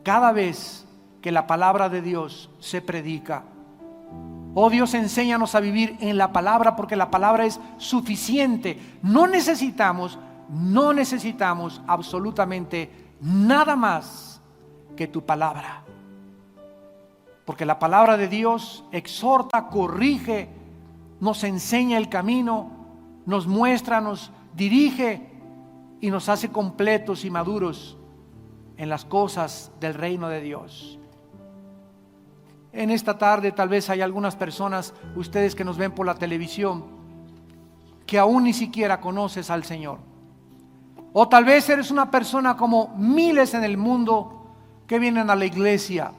cada vez que la palabra de Dios se predica. Oh Dios, enséñanos a vivir en la palabra, porque la palabra es suficiente. No necesitamos absolutamente nada más que tu palabra, porque la palabra de Dios exhorta, corrige, nos enseña el camino, nos muestra, nos dirige y nos hace completos y maduros en las cosas del reino de Dios. En esta tarde tal vez hay algunas personas, ustedes que nos ven por la televisión, que aún ni siquiera conoces al Señor. O tal vez eres una persona como miles en el mundo que vienen a la iglesia